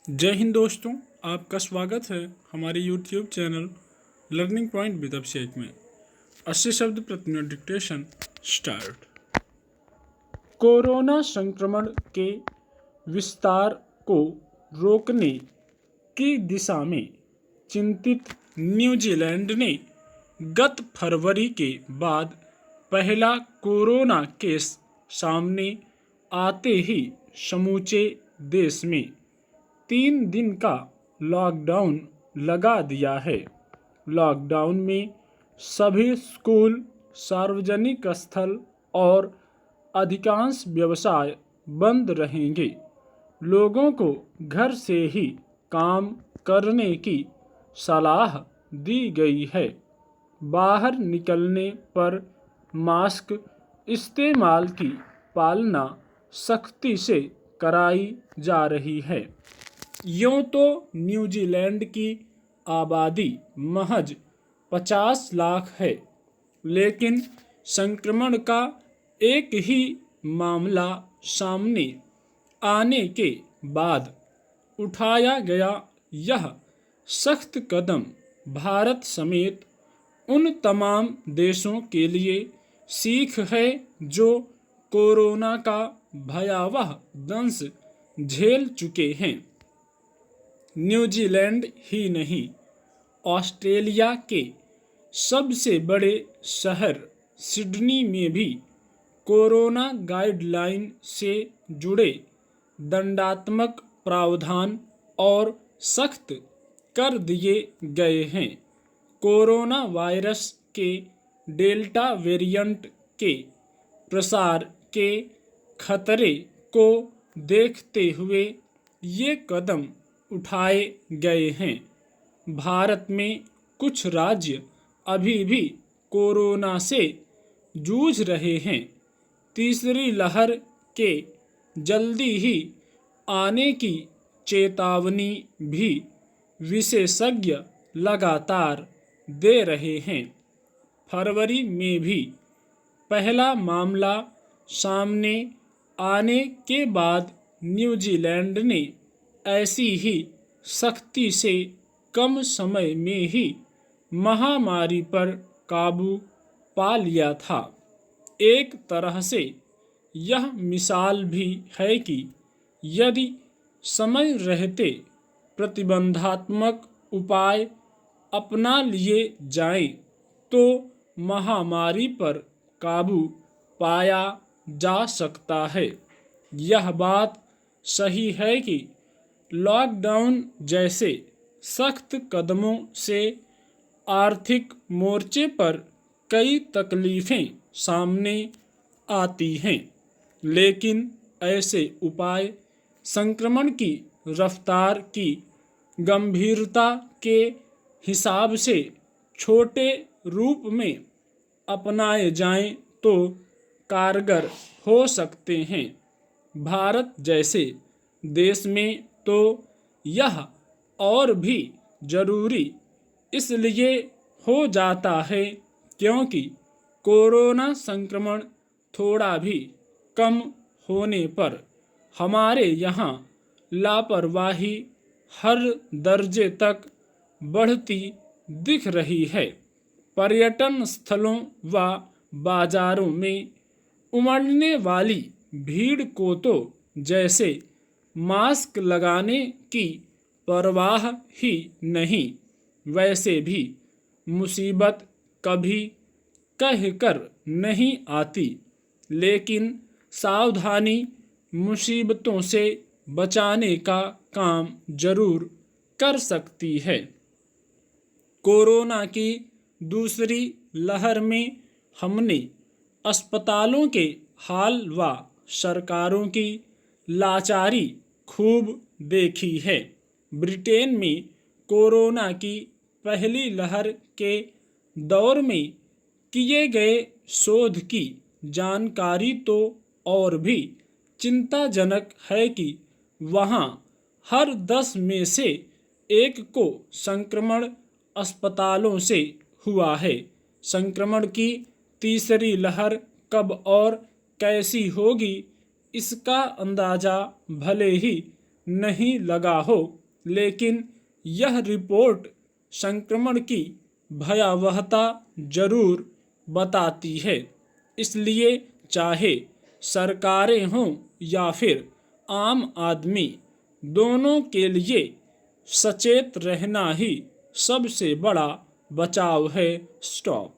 जय हिंद दोस्तों, आपका स्वागत है हमारे YouTube channel learning point with Abhishek में। 80 शब्द प्रति मिनट डिक्टेशन स्टार्ट। कोरोना संक्रमण के विस्तार को रोकने की दिशा में चिंतित न्यूजीलैंड ने गत फरवरी के बाद पहला कोरोना केस सामने आते ही समूचे देश में 3 दिन का लॉकडाउन लगा दिया है। लॉकडाउन में सभी स्कूल, सार्वजनिक स्थल और अधिकांश व्यवसाय बंद रहेंगे। लोगों को घर से ही काम करने की सलाह दी गई है। बाहर निकलने पर मास्क इस्तेमाल की पालना सख्ती से कराई जा रही है। यूँ तो न्यूजीलैंड की आबादी महज 50 लाख है, लेकिन संक्रमण का एक ही मामला सामने आने के बाद उठाया गया यह सख्त कदम भारत समेत उन तमाम देशों के लिए सीख है जो कोरोना का भयावह दंश झेल चुके हैं। न्यूजीलैंड ही नहीं, ऑस्ट्रेलिया के सबसे बड़े शहर सिडनी में भी कोरोना गाइडलाइन से जुड़े दंडात्मक प्रावधान और सख्त कर दिए गए हैं। कोरोना वायरस के डेल्टा वेरिएंट के प्रसार के खतरे को देखते हुए ये कदम उठाए गए हैं। भारत में कुछ राज्य अभी भी कोरोना से जूझ रहे हैं। तीसरी लहर के जल्दी ही आने की चेतावनी भी विशेषज्ञ लगातार दे रहे हैं। फरवरी में भी पहला मामला सामने आने के बाद न्यूजीलैंड ने ऐसी ही सख्ती से कम समय में ही महामारी पर काबू पा लिया था। एक तरह से यह मिसाल भी है कि यदि समय रहते प्रतिबंधात्मक उपाय अपना लिए जाएं, तो महामारी पर काबू पाया जा सकता है। यह बात सही है कि लॉकडाउन जैसे सख्त कदमों से आर्थिक मोर्चे पर कई तकलीफें सामने आती हैं, लेकिन ऐसे उपाय संक्रमण की रफ्तार की गंभीरता के हिसाब से छोटे रूप में अपनाए जाएं तो कारगर हो सकते हैं। भारत जैसे देश में तो यह और भी जरूरी इसलिए हो जाता है क्योंकि कोरोना संक्रमण थोड़ा भी कम होने पर हमारे यहाँ लापरवाही हर दर्जे तक बढ़ती दिख रही है। पर्यटन स्थलों व बाजारों में उमड़ने वाली भीड़ को तो जैसे मास्क लगाने की परवाह ही नहीं, वैसे भी मुसीबत कभी कहकर नहीं आती, लेकिन सावधानी मुसीबतों से बचाने का काम जरूर कर सकती है। कोरोना की दूसरी लहर में हमने अस्पतालों के हाल व सरकारों की लाचारी खूब देखी है। ब्रिटेन में कोरोना की पहली लहर के दौर में किए गए शोध की जानकारी तो और भी चिंताजनक है कि वहाँ हर 10 में से 1 को संक्रमण अस्पतालों से हुआ है। संक्रमण की तीसरी लहर कब और कैसी होगी, इसका अंदाज़ा भले ही नहीं लगा हो, लेकिन यह रिपोर्ट संक्रमण की भयावहता जरूर बताती है। इसलिए चाहे सरकारें हों या फिर आम आदमी, दोनों के लिए सचेत रहना ही सबसे बड़ा बचाव है। स्टॉप।